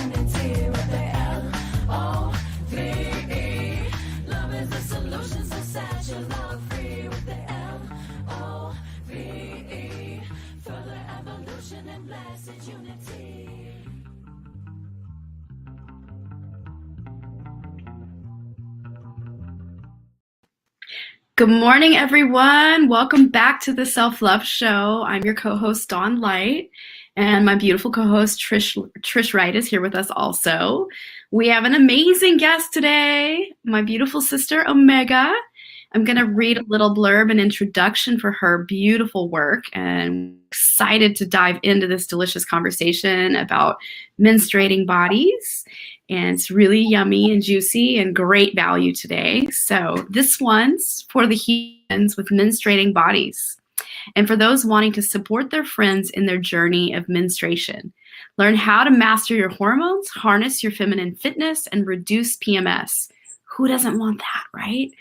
unity with the L-O-V-E. Love is the solution, so set your love free with the L-O-V-E. Further evolution and blessed unity. Good morning, everyone. Welcome back to the Self-Love Show. I'm your co-host, Dawn Light, and my beautiful co-host, Trish Wright, is here with us also. We have an amazing guest today, my beautiful sister, Omega. I'm going to read a little blurb, an introduction for her beautiful work, and excited to dive into this delicious conversation about menstruating bodies. And it's really yummy and juicy and great value today. So this one's for the humans with menstruating bodies and for those wanting to support their friends in their journey of menstruation. Learn how to master your hormones, harness your feminine fitness, and reduce PMS. Who doesn't want that, right?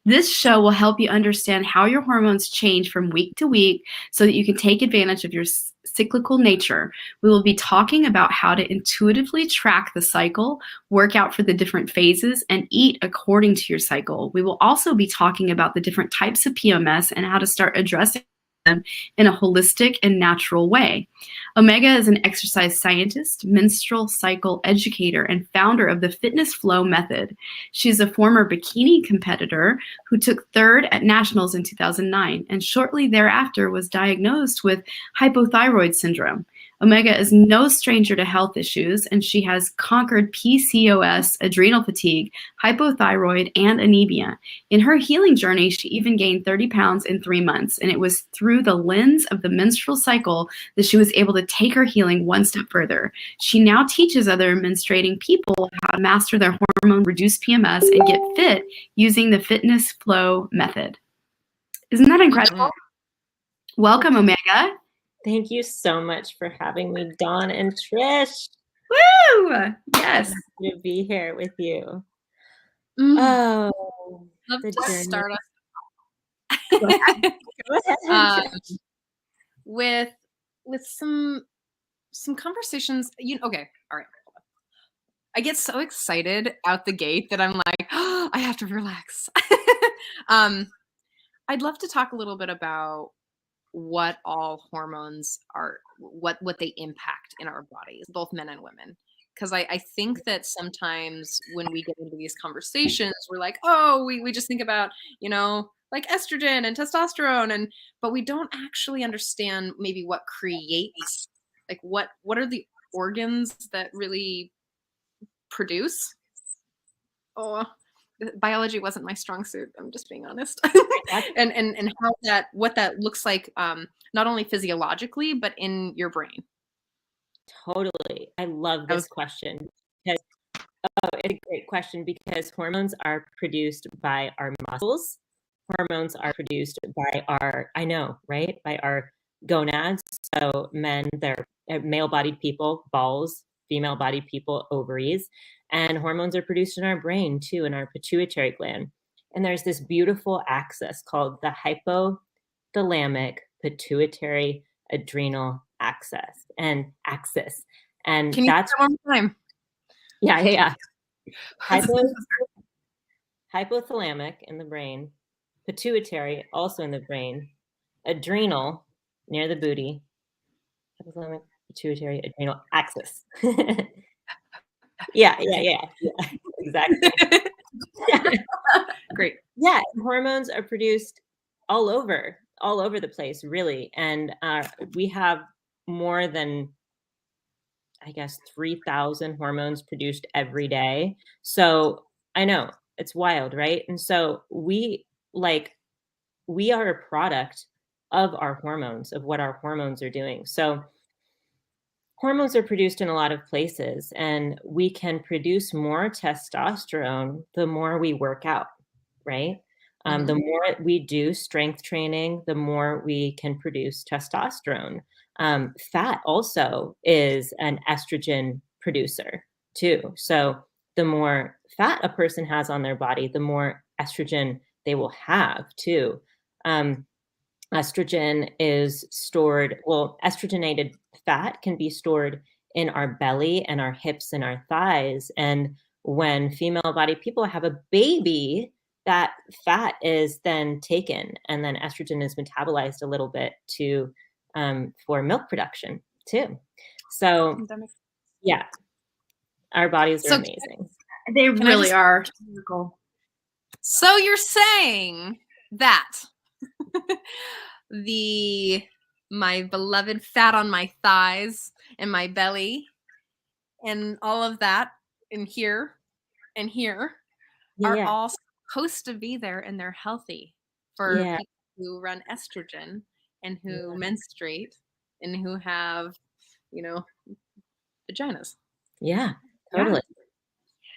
This show will help you understand how your hormones change from week to week so that you can take advantage of your cyclical nature. We will be talking about how to intuitively track the cycle, work out for the different phases, and eat according to your cycle. We will also be talking about the different types of PMS and how to start addressing them in a holistic and natural way. Omega is an exercise scientist, menstrual cycle educator, and founder of the Fitness Flow method. She's a former bikini competitor who took third at nationals in 2009 and shortly thereafter was diagnosed with hypothyroid syndrome. Omega is no stranger to health issues, and she has conquered PCOS, adrenal fatigue, hypothyroid, and anemia. In her healing journey, she even gained 30 pounds in 3 months, and it was through the lens of the menstrual cycle that she was able to take her healing one step further. She now teaches other menstruating people how to master their hormones, reduce PMS, and get fit using the Fitness Flow method. Isn't that incredible? Welcome, Omega. Thank you so much for having me, Dawn and Trish. Woo! Yes. I'm happy to be here with you. Love the to journey. start Go ahead. with some conversations. Okay, all right. I get so excited out the gate that I'm like, oh, I have to relax. I'd love to talk a little bit about what all hormones are, what they impact in our bodies, both men and women. Because I think that sometimes when we get into these conversations, we're like, oh, we just think about, like estrogen and testosterone, but we don't actually understand maybe what creates, like what are the organs that really produce. Oh, biology wasn't my strong suit. I'm just being honest. and how what that looks like, not only physiologically, but in your brain. Totally. I love this question because it's a great question because hormones are produced by our muscles. Hormones are produced by our, I know, right? By our gonads. So men, they're male-bodied people, balls, female-bodied people, ovaries. And hormones are produced in our brain too, in our pituitary gland. And there's this beautiful axis called the hypothalamic pituitary adrenal axis. And can you say one more time? Yeah. Hypothalamic in the brain, pituitary also in the brain, adrenal near the booty, hypothalamic pituitary adrenal axis. Yeah, exactly. Great. Yeah, hormones are produced all over the place, really. And we have more than, I guess, 3,000 hormones produced every day. So I know it's wild, right? And so we are a product of our hormones, of what our hormones are doing. So hormones are produced in a lot of places, and we can produce more testosterone the more we work out, right? The more we do strength training, the more we can produce testosterone. Fat also is an estrogen producer too. So the more fat a person has on their body, the more estrogen they will have too. Estrogen is stored, estrogenated fat can be stored in our belly and our hips and our thighs. And when female body people have a baby, that fat is then taken, and then estrogen is metabolized a little bit to for milk production too. So yeah, our bodies are So amazing. They I really just- are. So you're saying that my beloved fat on my thighs and my belly and all of that in here and here are Yeah. all supposed to be there, and they're healthy for Yeah. people who run estrogen and who menstruate and who have, vaginas. Yeah, totally.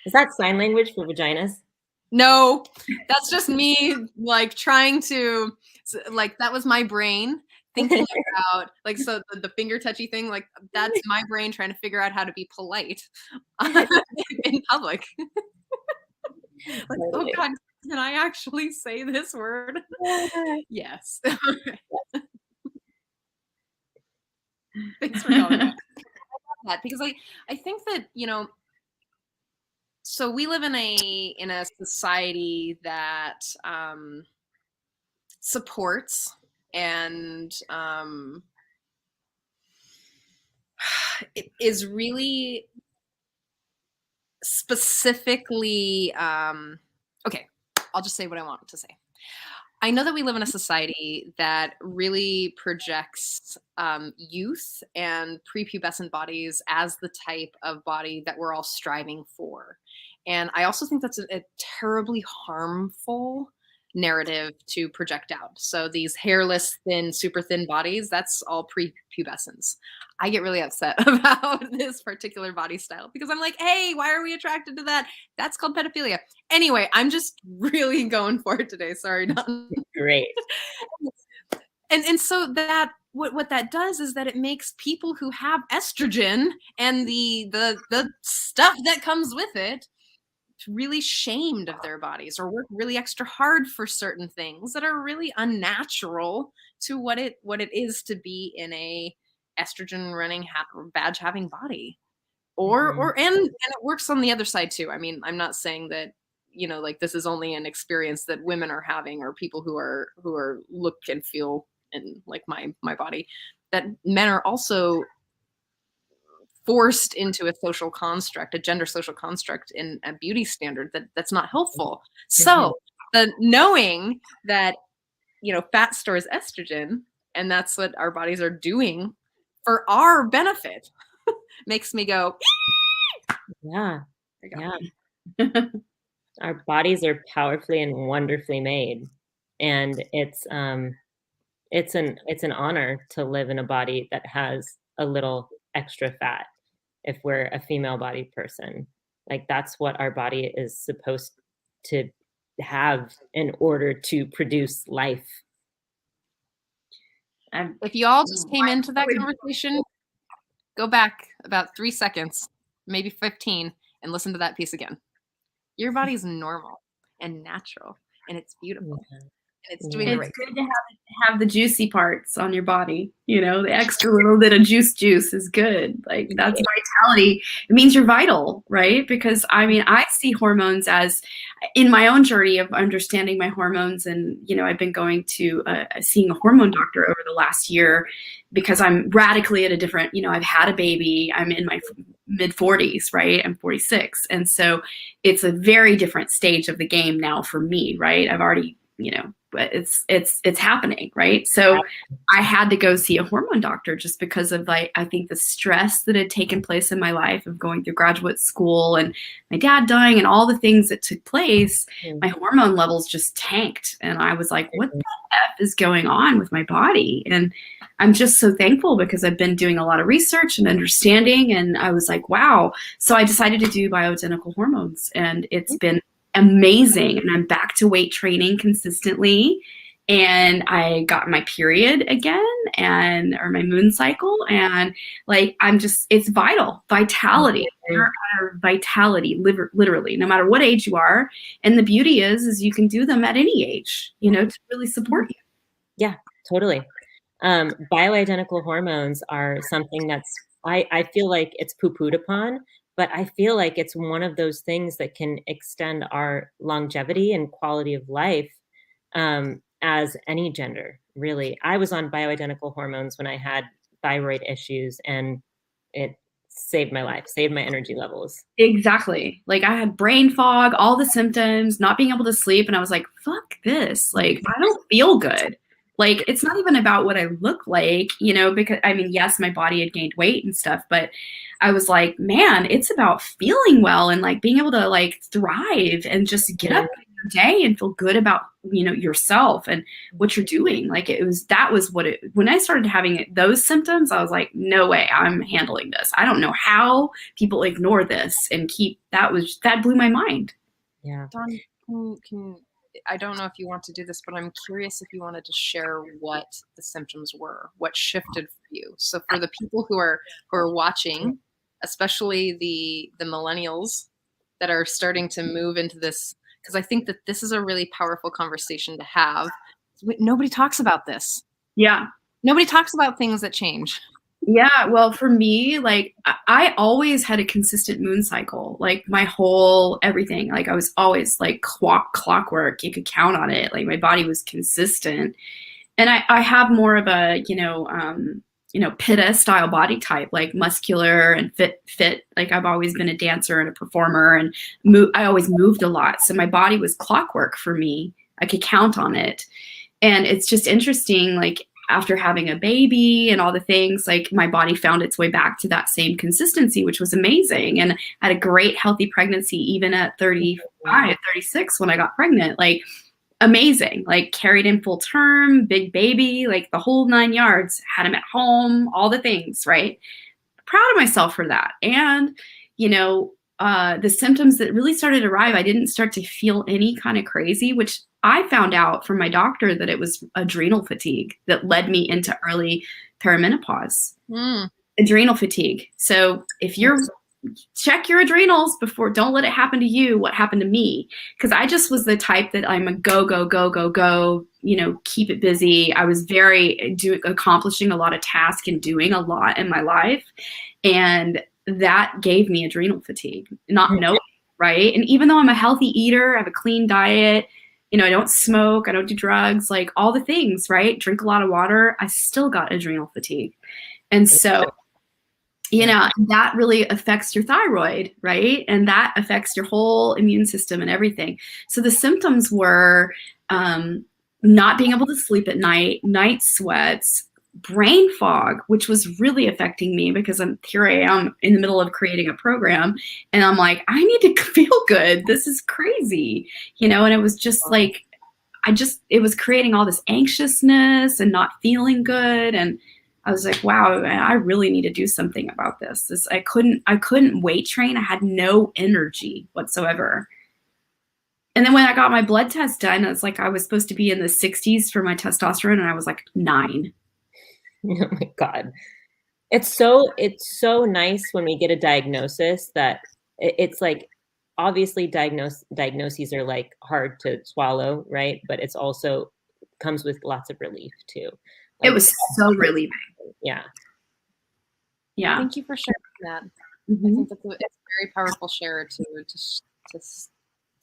Is that sign language for vaginas? No, that's just me like trying to like that was my brain thinking about like so the finger touchy thing, like that's my brain trying to figure out how to be polite in public. Like, oh God, can I actually say this word? Yes. Thanks for calling that because I think that so we live in a society that supports and it is really specifically okay, I'll just say what I want to say. I know that we live in a society that really projects youth and prepubescent bodies as the type of body that we're all striving for. And I also think that's a terribly harmful narrative to project out. So these hairless, thin, super thin bodies, that's all prepubescence. I get really upset about this particular body style because I'm like, hey, why are we attracted to that? That's called pedophilia. Anyway, I'm just really going for it today. Sorry, Don. Great. And so that what that does is that it makes people who have estrogen and the stuff that comes with it really shamed of their bodies or work really extra hard for certain things that are really unnatural to what it is to be in a estrogen running badge having body and it works on the other side too. I mean, I'm not saying that like this is only an experience that women are having or people who are look and feel in like my body, that men are also forced into a social construct, a gender social construct in a beauty standard that's not helpful. So the knowing that, fat stores estrogen and that's what our bodies are doing for our benefit makes me go, Yeah. Yeah. Our bodies are powerfully and wonderfully made. And it's an honor to live in a body that has a little extra fat if we're a female body person. Like that's what our body is supposed to have in order to produce life. if you all just came into that conversation, go back about 3 seconds, maybe 15, and listen to that piece again. Your body's normal and natural, and it's beautiful. And it's doing the right It's good to have the juicy parts on your body. The extra little bit of juice is good. Like that's vitality. It means you're vital, right? Because I mean, I see hormones as in my own journey of understanding my hormones, and I've been going to seeing a hormone doctor over the last year because I'm radically at a different. I've had a baby. I'm in my mid 40s, right? I'm 46, and so it's a very different stage of the game now for me, right? I've already but it's happening, right? So I had to go see a hormone doctor just because of I think the stress that had taken place in my life of going through graduate school and my dad dying and all the things that took place. My hormone levels just tanked, and I was like, what the F is going on with my body? And I'm just so thankful because I've been doing a lot of research and understanding, and I was like, wow. So I decided to do bioidentical hormones, and it's been amazing. And I'm back to weight training consistently. And I got my period again or my moon cycle. And like, it's vitality, vitality, literally, no matter what age you are. And the beauty is you can do them at any age, to really support you. Yeah, totally. Bioidentical hormones are something that's I feel like it's poo-pooed upon, but I feel like it's one of those things that can extend our longevity and quality of life, as any gender, really. I was on bioidentical hormones when I had thyroid issues, and it saved my life, saved my energy levels. Exactly. Like I had brain fog, all the symptoms, not being able to sleep. And I was like, fuck this. Like, I don't feel good. Like, it's not even about what I look like, you know, because I mean, yes, my body had gained weight and stuff, but I was like, man, it's about feeling well and like being able to like thrive and just get up in your day and feel good about, you know, yourself and what you're doing. Like that was what it, when I started having those symptoms, I was like, no way, I'm handling this. I don't know how people ignore this and that blew my mind. Yeah. Dawn, I don't know if you want to do this, but I'm curious if you wanted to share what the symptoms were, what shifted for you. So for the people who are watching, especially the millennials that are starting to move into this, because I think that this is a really powerful conversation to have. Nobody talks about this. Yeah. Nobody talks about things that change. Yeah, well, for me, like I always had a consistent moon cycle, like my whole everything. Like I was always like clockwork. You could count on it. Like my body was consistent, and I have more of a Pitta style body type, like muscular and fit. Like I've always been a dancer and a performer, and I always moved a lot, so my body was clockwork for me. I could count on it, and it's just interesting, like after having a baby and all the things, like my body found its way back to that same consistency, which was amazing. And I had a great healthy pregnancy, even at 35, 36 when I got pregnant, like amazing, like carried in full term, big baby, like the whole 9 yards, had him at home, all the things, right? Proud of myself for that. And, you know, the symptoms that really started to arrive, I didn't start to feel any kind of crazy, which I found out from my doctor that it was adrenal fatigue that led me into early perimenopause. Adrenal fatigue. So if you're check your adrenals before, don't let it happen to you what happened to me, because I just was the type that I'm a go, you know, keep it busy. I was very accomplishing a lot of tasks and doing a lot in my life, and that gave me adrenal fatigue, not knowing, right? And even though I'm a healthy eater, I have a clean diet, you know, I don't smoke, I don't do drugs, like all the things, right? Drink a lot of water, I still got adrenal fatigue. And so, you know, that really affects your thyroid, right? And that affects your whole immune system and everything. So the symptoms were not being able to sleep at night sweats, brain fog, which was really affecting me because here I am in the middle of creating a program, and I'm like, I need to feel good. This is crazy, you know? And it was just like, it was creating all this anxiousness and not feeling good. And I was like, wow, I really need to do something about this. I couldn't weight train. I had no energy whatsoever. And then when I got my blood test done, it's like I was supposed to be in the 60s for my testosterone, and I was like 9. Oh my God. It's so nice when we get a diagnosis that it's like, obviously diagnoses are like hard to swallow, right? But it's also comes with lots of relief too. Like, It was so relieving. Yeah. Yeah. Thank you for sharing that. Mm-hmm. I think it's a very powerful share to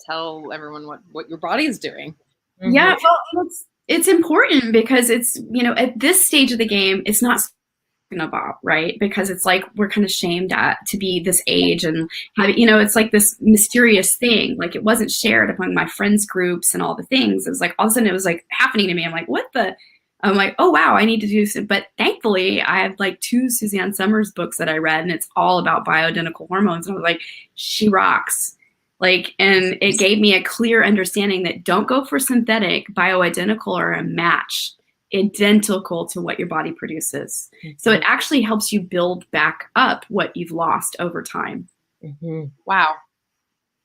tell everyone what your body is doing. Mm-hmm. Yeah, well, it's important because it's, you know, at this stage of the game, it's not spoken about, right? Because it's like we're kind of shamed to be this age and have, you know, it's like this mysterious thing. Like it wasn't shared among my friends groups and all the things. It was like all of a sudden it was like happening to me. I'm like, what the? I'm like, oh wow, I need to do some. But thankfully, I have like 2 Suzanne Summers books that I read, and it's all about bioidentical hormones. And I was like, she rocks. Like, and it gave me a clear understanding that don't go for synthetic. Bioidentical or a match, identical to what your body produces. Mm-hmm. So it actually helps you build back up what you've lost over time. Mm-hmm. Wow.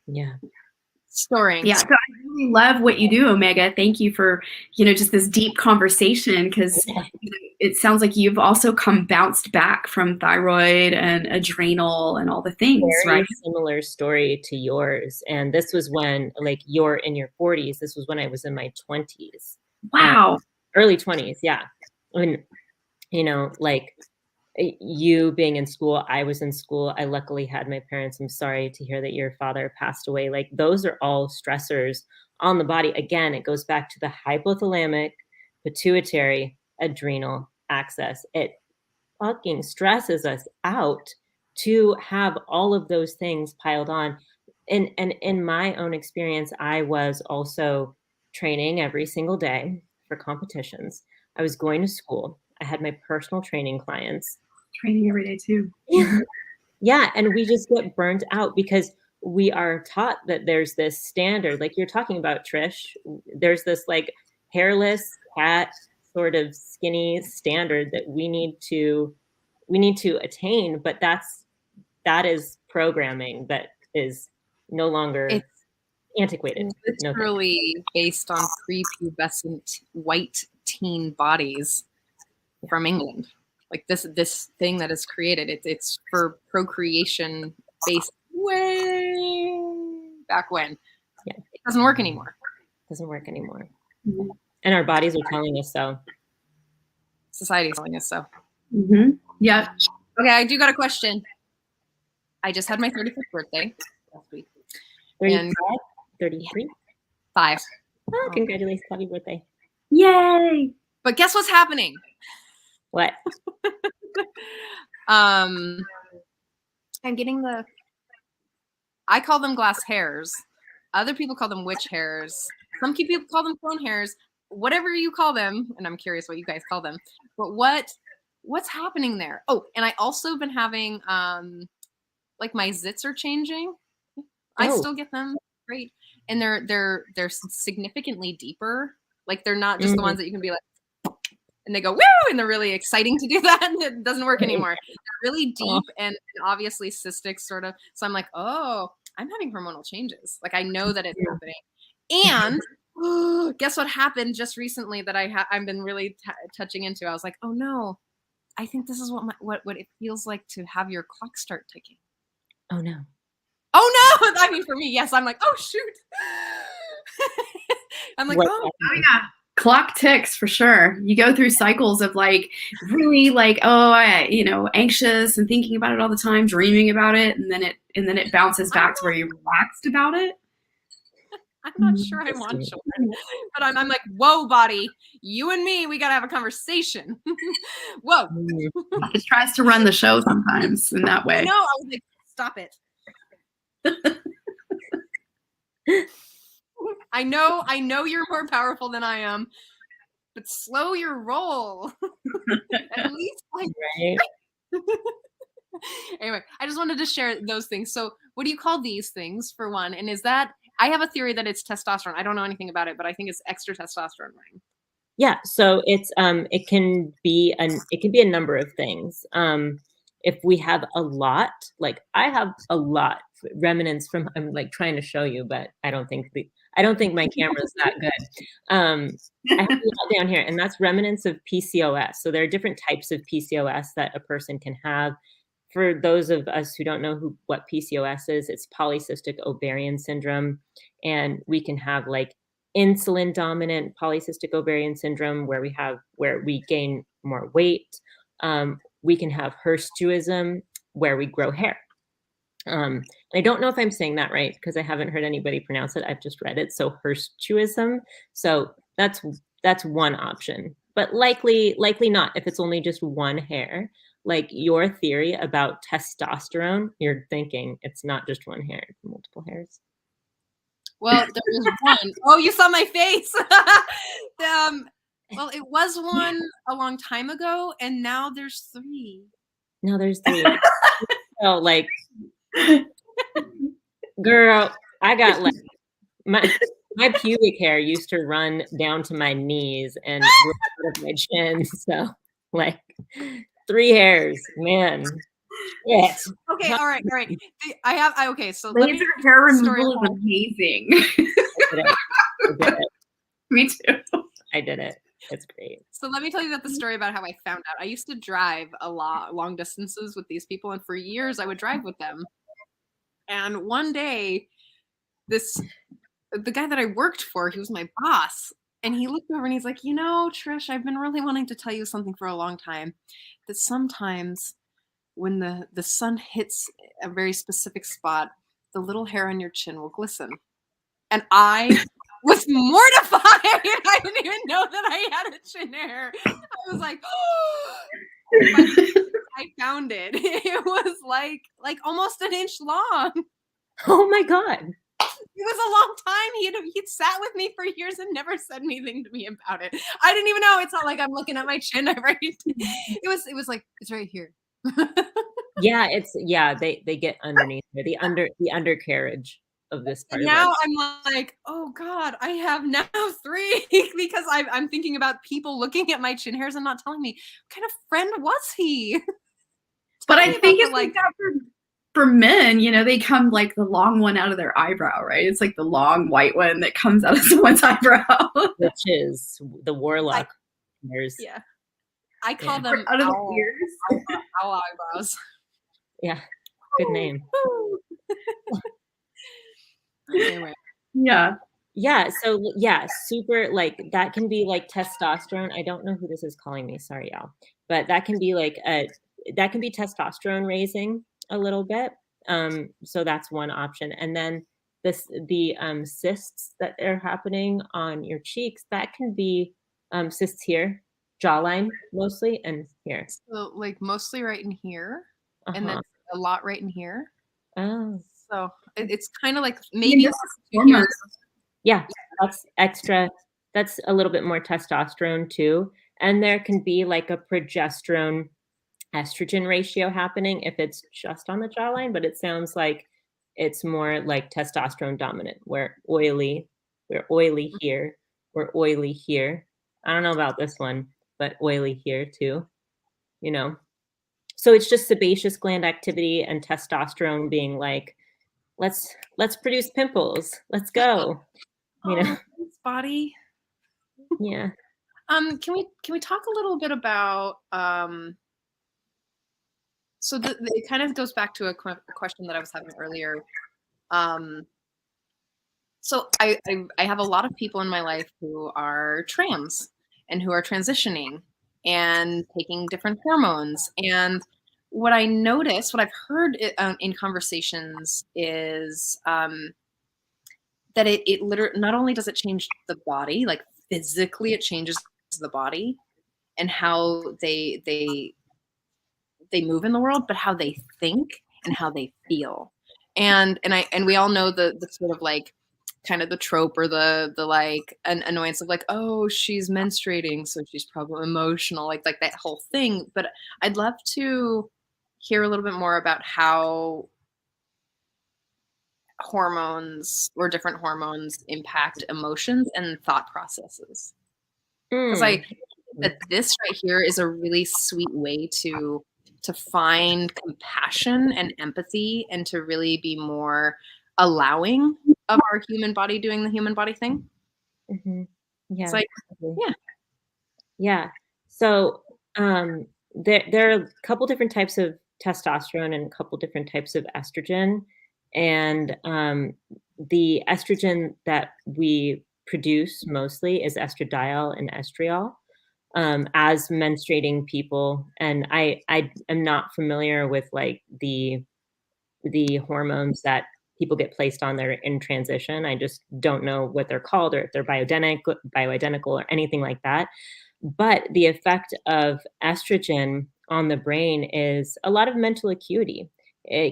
Yeah. Storing. Yeah. So I really love what you do, Omega. Thank you for, you know, just this deep conversation, because it sounds like you've also bounced back from thyroid and adrenal and all the things, Very right? Similar story to yours. And this was when, like, you're in your 40s. This was when I was in my 20s. Wow. Early 20s. Yeah. And, you know, like you being in school, I was in school. I luckily had my parents. I'm sorry to hear that your father passed away. Like those are all stressors on the body. Again, it goes back to the hypothalamic, pituitary, adrenal axis. It fucking stresses us out to have all of those things piled on. And in my own experience, I was also training every single day for competitions. I was going to school. I had my personal training clients. Training every day too. Yeah. Yeah. And we just get burnt out because we are taught that there's this standard, like you're talking about, Trish. There's this like hairless cat sort of skinny standard that we need to attain, but that is programming that is no longer It's antiquated. literally based on prepubescent white teen bodies from England. Like this thing that is created, it's for procreation based way back when. Yeah. It doesn't work anymore. Doesn't work anymore. Mhm. And our bodies are telling us so. Society's telling us so. Mm-hmm. Yeah. Okay, I do got a question. I just had my 35th birthday last week. 35, 33. 5. Oh, congratulations. Happy birthday. Yay. But guess what's happening? What? I'm getting I call them glass hairs. Other people call them witch hairs. Some people call them clone hairs. Whatever you call them, and I'm curious what you guys call them. But what's happening there? Oh, and I also been having like my zits are changing. I still get them, great, and they're significantly deeper. Like they're not just the ones that you can be like, and they go woo, and they're really exciting to do that, and it doesn't work anymore. They're really deep and obviously cystic sort of. So I'm like, oh, I'm having hormonal changes. Like I know that it's happening. And guess what happened just recently that I've been really touching into. I was like, oh no, I think this is what it feels like to have your clock start ticking. Oh no. Oh no! I mean, for me, yes. I'm like, oh shoot. I'm like, oh yeah. Clock ticks for sure. You go through cycles of like really like, anxious and thinking about it all the time, dreaming about it, and then it bounces back to where you're relaxed about it. I'm not sure I want children, but I'm like, whoa, body, you and me, we gotta have a conversation. Whoa. It tries to run the show sometimes in that way. No, I was like, stop it. I know you're more powerful than I am, but slow your roll. At least like Right. Anyway, I just wanted to share those things. So what do you call these things for one? And is that, I have a theory that it's testosterone. I don't know anything about it, but I think it's extra testosterone running. Yeah, so it's it can be a number of things. If we have a lot, like I have a lot remnants from, I'm like trying to show you, but I don't think my camera's that good. I have a lot down here, and that's remnants of PCOS. So there are different types of PCOS that a person can have. For those of us who don't know what PCOS is, it's polycystic ovarian syndrome. And we can have like insulin dominant polycystic ovarian syndrome where we gain more weight. We can have hirsutism where we grow hair. I don't know if I'm saying that right because I haven't heard anybody pronounce it. I've just read it. So hirsutism. So that's one option, but likely not if it's only just one hair. Like your theory about testosterone, you're thinking it's not just one hair, it's multiple hairs. Well, there was one. Oh, you saw my face. Well, it was one a long time ago, and now there's 3. Now there's 3. So like, girl, I got like my pubic hair used to run down to my knees and out of my chin. So like 3 hairs, man. Yes. Okay, all right. Okay, so Laser hair removal is amazing. I did it. Me too. I did it. It's great. So let me tell you about the story about how I found out. I used to drive a lot long distances with these people, and for years I would drive with them. And one day, the guy that I worked for, he was my boss. And he looked over and he's like, Trish, I've been really wanting to tell you something for a long time, that sometimes when the sun hits a very specific spot, the little hair on your chin will glisten. And I was mortified. I didn't even know that I had a chin hair. I was like, oh, I found it. It was like almost an inch long. Oh my God. It was a long time. He'd sat with me for years and never said anything to me about it. I didn't even know. It's not like I'm looking at my chin. It was like, it's right here. Yeah, they get underneath there, the undercarriage of this part And of our. now I'm like, oh God, I have now 3 because I'm thinking about people looking at my chin hairs and not telling me what kind of friend was he. But Tell I me think about it's like that for men, they come like the long one out of their eyebrow, right? It's like the long white one that comes out of someone's eyebrow. Which is the warlock hairs. Yeah. I call Yeah. them Out of owl, the ears. owl eyebrows. Yeah, good name. Anyway. Yeah. Yeah, so yeah, super, like that can be like testosterone. I don't know who this is calling me, sorry y'all. But that can be like that can be testosterone raising a little bit. So that's one option. And then the cysts that are happening on your cheeks, that can be cysts here, jawline mostly, and here. So like mostly right in here, and then Uh-huh. a lot right in here. Oh. So it's kind of like I mean, maybe this is hormones. Yeah, that's extra. That's a little bit more testosterone too. And there can be like a progesterone estrogen ratio happening if it's just on the jawline, but it sounds like it's more like testosterone dominant, where we're oily here, we're oily here. I don't know about this one, but oily here too, So it's just sebaceous gland activity and testosterone being like, let's produce pimples. Let's go. thanks, body. Yeah. Can we talk a little bit about so it kind of goes back to a question that I was having earlier. So I have a lot of people in my life who are trans and who are transitioning and taking different hormones. And what I notice, what I've heard in conversations is that it literally, not only does it change the body, like physically it changes the body and how they move in the world, but how they think and how they feel. And we all know the sort of like kind of the trope or the like an annoyance of like, oh, she's menstruating, so she's probably emotional, like that whole thing. But I'd love to hear a little bit more about how hormones or different hormones impact emotions and thought processes. Because I think that this right here is a really sweet way to find compassion and empathy and to really be more allowing of our human body doing the human body thing. Mm-hmm. Yeah. It's like, yeah. So there are a couple different types of testosterone and a couple different types of estrogen. And the estrogen that we produce mostly is estradiol and estriol as menstruating people. And I am not familiar with like the hormones that people get placed on there in transition. I just don't know what they're called or if they're bioidentical or anything like that. But the effect of estrogen on the brain is a lot of mental acuity. A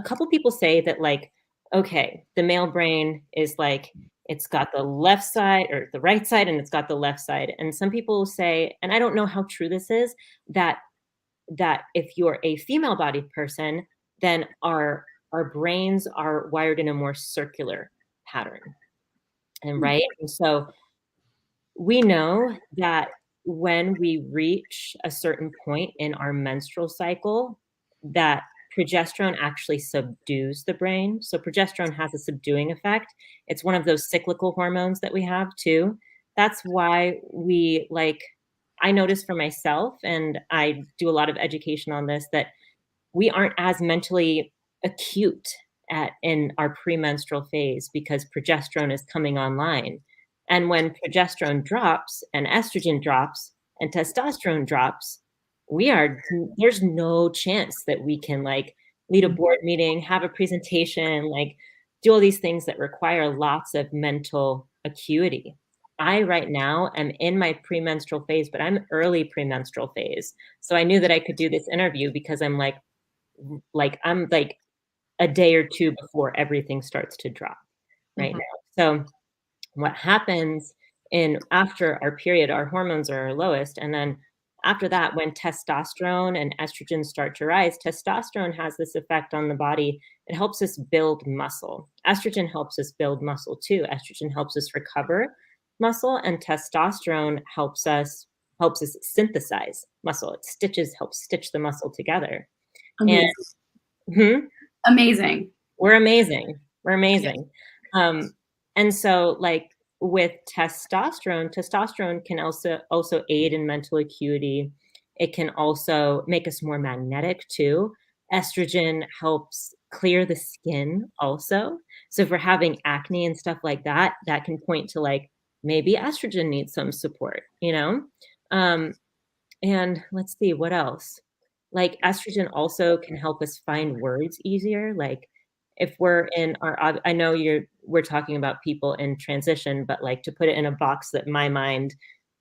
couple people say that like, okay, the male brain is like, it's got the left side or the right side and it's got the left side. And some people say, and I don't know how true this is, that if you're a female-bodied person, then our brains are wired in a more circular pattern. And right? And so we know that when we reach a certain point in our menstrual cycle, that progesterone actually subdues the brain. So progesterone has a subduing effect. It's one of those cyclical hormones that we have too. That's why I notice for myself, and I do a lot of education on this, that we aren't as mentally acute in our premenstrual phase because progesterone is coming online. And when progesterone drops and estrogen drops and testosterone drops, there's no chance that we can like lead a board meeting, have a presentation, like do all these things that require lots of mental acuity. I right now am in my premenstrual phase, but I'm early premenstrual phase. So I knew that I could do this interview because I'm like a day or two before everything starts to drop right now. So what happens after our period, our hormones are lowest. And then after that, when testosterone and estrogen start to rise, testosterone has this effect on the body. It helps us build muscle. Estrogen helps us build muscle too. Estrogen helps us recover muscle, and testosterone helps us synthesize muscle. Helps stitch the muscle together. Amazing. And Amazing. we're amazing. We're amazing. And so like with testosterone can also aid in mental acuity. It can also make us more magnetic too. Estrogen helps clear the skin also. So if we're having acne and stuff like that, that can point to like, maybe estrogen needs some support, you know? And let's see, what else? Like estrogen also can help us find words easier. Like if we're in I know we're talking about people in transition, but like to put it in a box that my mind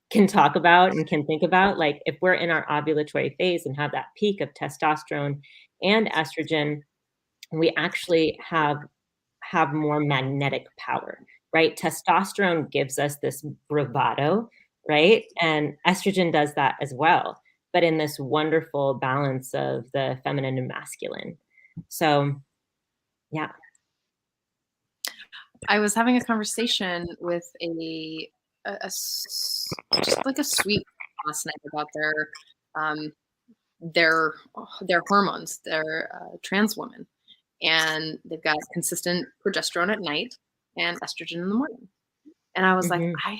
can talk about and can think about, like if we're in our ovulatory phase and have that peak of testosterone and estrogen, we actually have more magnetic power, right? Testosterone gives us this bravado, right? And estrogen does that as well, but in this wonderful balance of the feminine and masculine. So, yeah. I was having a conversation with just like a sweet last night about their hormones. They're trans women, and they've got consistent progesterone at night and estrogen in the morning. And I was like, I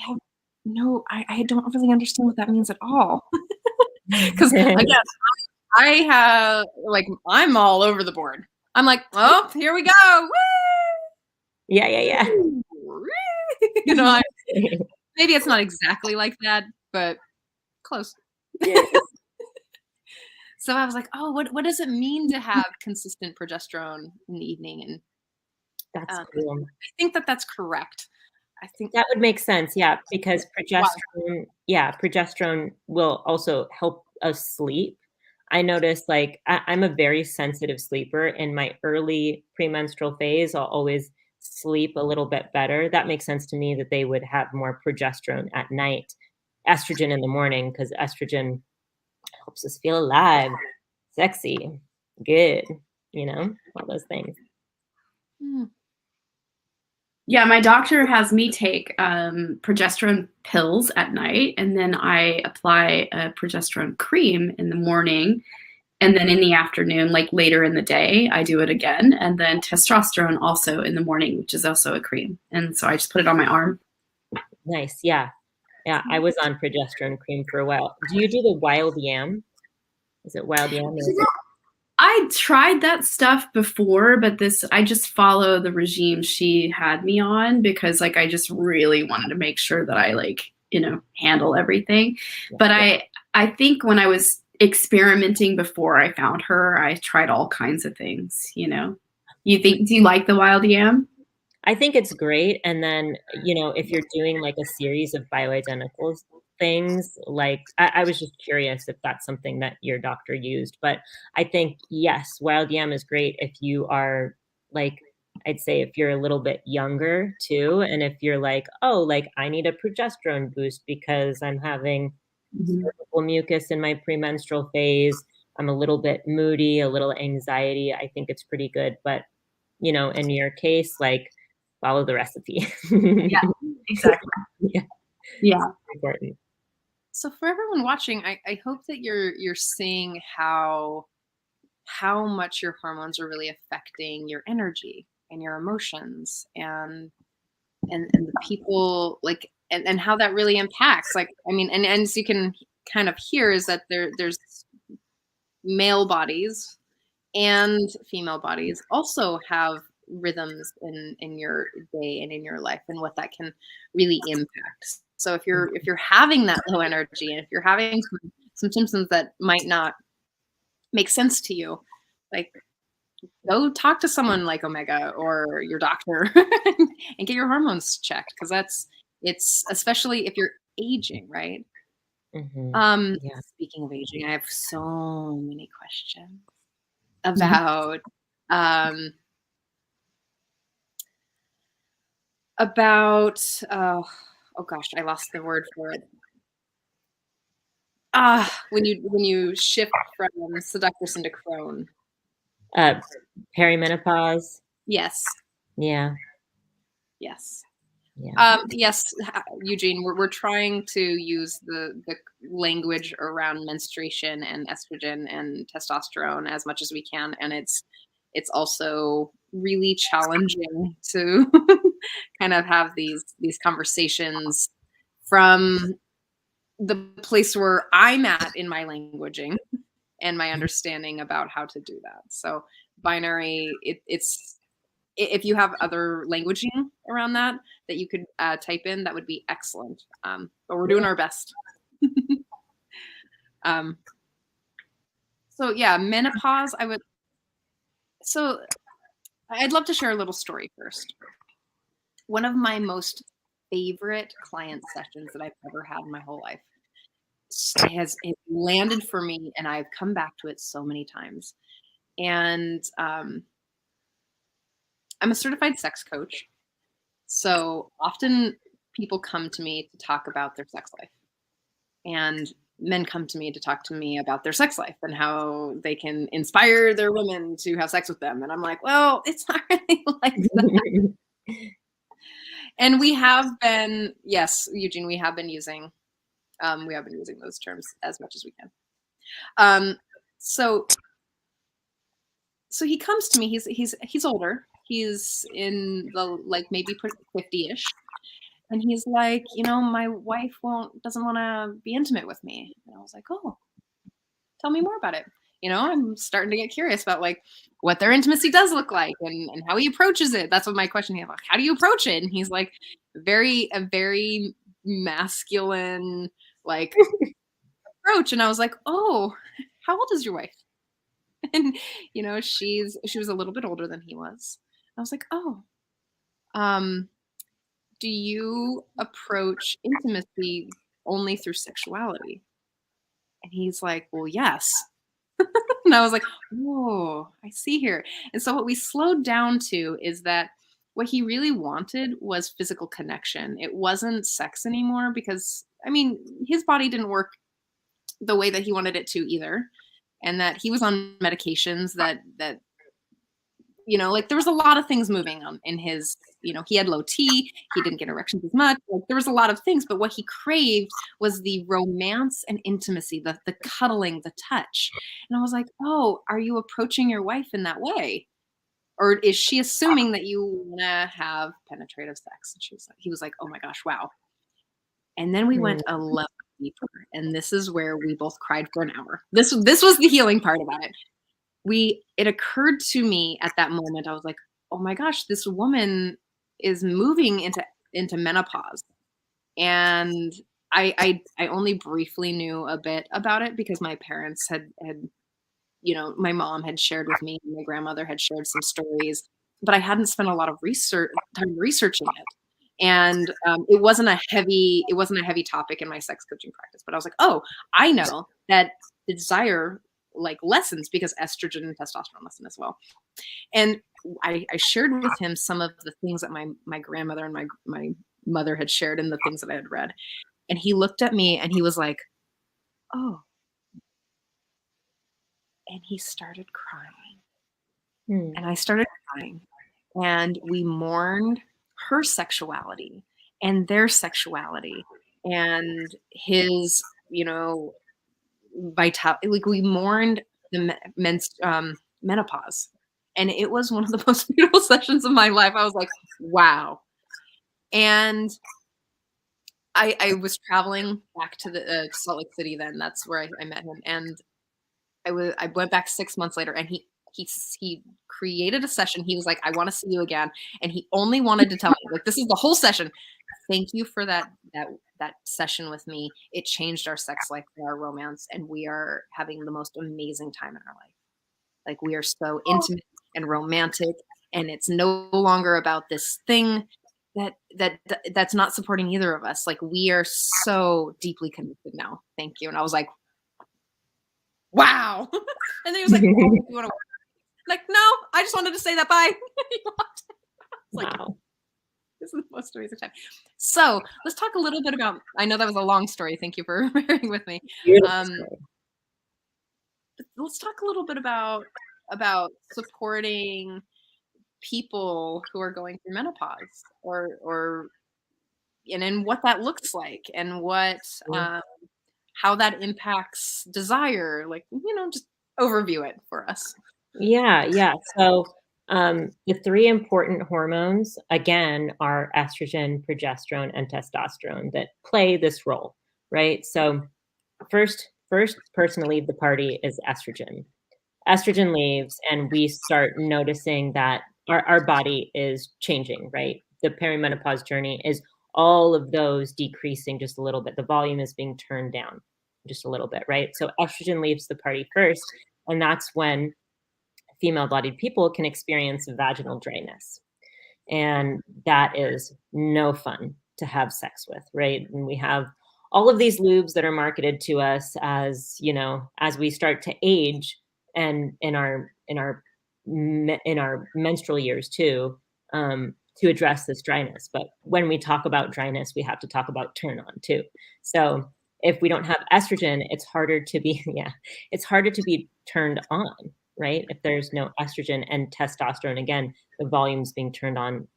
don't really understand what that means at all. Because again, I have I'm all over the board. I'm like, oh, here we go. Woo! Yeah. You know, maybe it's not exactly like that, but close. Yeah. So I was like, oh, what does it mean to have consistent progesterone in the evening? And that's cool. I think that's correct. I think that would make sense. Yeah, because progesterone will also help us sleep. I noticed like I'm a very sensitive sleeper. In my early premenstrual phase, I'll always sleep a little bit better. That makes sense to me that they would have more progesterone at night, estrogen in the morning, because estrogen helps us feel alive, sexy, good, you know, all those things. Yeah, my doctor has me take progesterone pills at night, and then I apply a progesterone cream in the morning, and then in the afternoon, like later in the day, I do it again, and then testosterone also in the morning, which is also a cream. And so I just put it on my arm. Nice. Yeah. Yeah, I was on progesterone cream for a while. Do you do the wild yam? Is it wild yam? I tried that stuff before, but I just follow the regime she had me on because like I just really wanted to make sure that I handle everything. But I think when I was experimenting before I found her, I tried all kinds of things, you know. Do you like the wild yam? I think it's great. And then, if you're doing like a series of bioidentical things, like I was just curious if that's something that your doctor used. But I think, yes, wild yam is great if you are like, I'd say if you're a little bit younger too. And if you're like, oh, like I need a progesterone boost because I'm having cervical mucus in my premenstrual phase. I'm a little bit moody, a little anxiety. I think it's pretty good. But, in your case, like, follow the recipe. Yeah, exactly. Yeah. Important. So for everyone watching, I hope that you're seeing how much your hormones are really affecting your energy and your emotions and the people and how that really impacts. Like, I mean, and as you can kind of hear is that there's male bodies and female bodies also have rhythms in your day and in your life, and what that can really impact. So if you're having that low energy, and if you're having some symptoms that might not make sense to you, like, go talk to someone like Omega or your doctor and get your hormones checked, because it's especially if you're aging, right? Yeah. Speaking of aging, I have so many questions um about oh gosh, I lost the word for it. When you shift from seductress into crone. Perimenopause. Yes. Yeah. Yes. Yeah. Yes, Eugene, we're trying to use the language around menstruation and estrogen and testosterone as much as we can, and it's also really challenging to kind of have these conversations from the place where I'm at in my languaging and my understanding about how to do that. So binary, it's if you have other languaging around that you could type in, that would be excellent. But we're doing our best. um, so yeah, menopause. I'd love to share a little story first. One of my most favorite client sessions that I've ever had in my whole life it landed for me, and I've come back to it so many times. And I'm a certified sex coach. So often people come to me to talk about their sex life, and men come to me to talk to me about their sex life and how they can inspire their women to have sex with them. And I'm like, well, it's not really like that. And we have been, yes, Eugene, we have been using those terms as much as we can. So he comes to me. He's older. He's in the maybe 50-ish. And he's like, my wife doesn't want to be intimate with me. And I was like, oh, tell me more about it. I'm starting to get curious about what their intimacy does look like and how he approaches it. That's what my question is. Like, how do you approach it? And he's like, a very masculine approach. And I was like, oh, how old is your wife? And she was a little bit older than he was. I was like, oh, do you approach intimacy only through sexuality? And he's like, well, yes. And I was like, oh, I see here. And so what we slowed down to is that what he really wanted was physical connection. It wasn't sex anymore, because his body didn't work the way that he wanted it to either. And that he was on medications that there was a lot of things moving on in his, he had low T, he didn't get erections as much. There was a lot of things, but what he craved was the romance and intimacy, the cuddling, the touch. And I was like, oh, are you approaching your wife in that way? Or is she assuming that you want to have penetrative sex? And he was like, oh my gosh, wow. And then we went a level deeper. And this is where we both cried for an hour. This was the healing part about it. It occurred to me at that moment, I was like, oh my gosh, this woman is moving into menopause. And I only briefly knew a bit about it because my parents had my mom had shared with me, and my grandmother had shared some stories, but I hadn't spent a lot of time researching it. And it wasn't a heavy topic in my sex coaching practice, but I was like, oh, I know that the desire lessens because estrogen and testosterone lessen as well. And I shared with him some of the things that my grandmother and my mother had shared and the things that I had read. And he looked at me and he was like, oh. And he started crying. And I started crying. And we mourned her sexuality and their sexuality and his, vitality. We mourned the menopause. And it was one of the most beautiful sessions of my life. I was like, wow. And I was traveling back to the Salt Lake City then. That's where I met him. And I went back 6 months later, and he he created a session. He was like, I want to see you again. And he only wanted to tell me, like, this is the whole session. Thank you for that session with me. It changed our sex life and our romance, and we are having the most amazing time in our life. Like, we are so intimate and romantic, and it's no longer about this thing that's not supporting either of us. Like, we are so deeply connected now. Thank you. And I was like, wow. And then he was like, oh, you want to work? Like, no, I just wanted to say that bye. Like, Wow. this is the most amazing time. So let's talk a little bit about, I know that was a long story. Thank you for bearing with me. Beautiful story. Let's talk a little bit about supporting people who are going through menopause, or and what that looks like, and what how that impacts desire. Like, just overview it for us. Yeah. So the three important hormones, again, are estrogen, progesterone, and testosterone that play this role, right? So first person to leave the party is estrogen. Estrogen leaves, and we start noticing that our body is changing, right? The perimenopause journey is all of those decreasing just a little bit. The volume is being turned down just a little bit, right? So estrogen leaves the party first, and that's when female-bodied people can experience vaginal dryness. And that is no fun to have sex with, right? And we have all of these lubes that are marketed to us as, as we start to age, and in our menstrual years too, to address this dryness. But when we talk about dryness, we have to talk about turn on too. So if we don't have estrogen, it's harder to be turned on, right? If there's no estrogen and testosterone, again, the volume's being turned down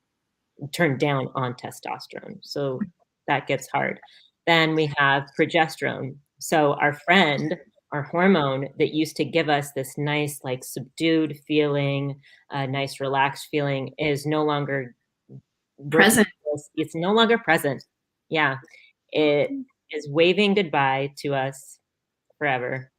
on testosterone. So that gets hard. Then we have progesterone. So our friend, our hormone that used to give us this nice, like, subdued feeling, nice relaxed feeling, is no longer Present. It's no longer present. Yeah. It is waving goodbye to us forever.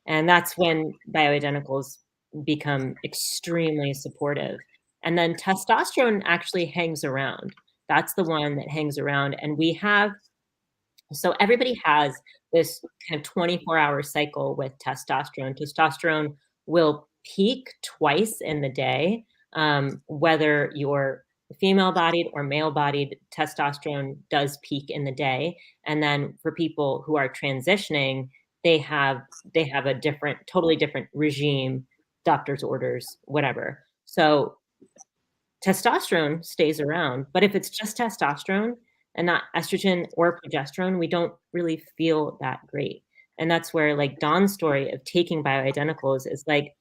And that's when bioidenticals become extremely supportive. And then testosterone actually hangs around. That's the one that hangs around. And so everybody has this kind of 24-hour cycle with testosterone. Testosterone will peak twice in the day, whether you're female-bodied or male-bodied. Testosterone does peak in the day. And then for people who are transitioning, they have a totally different regime, doctor's orders, whatever. So testosterone stays around, but if it's just testosterone and not estrogen or progesterone, we don't really feel that great. And that's where, like, Dawn's story of taking bioidenticals is, like,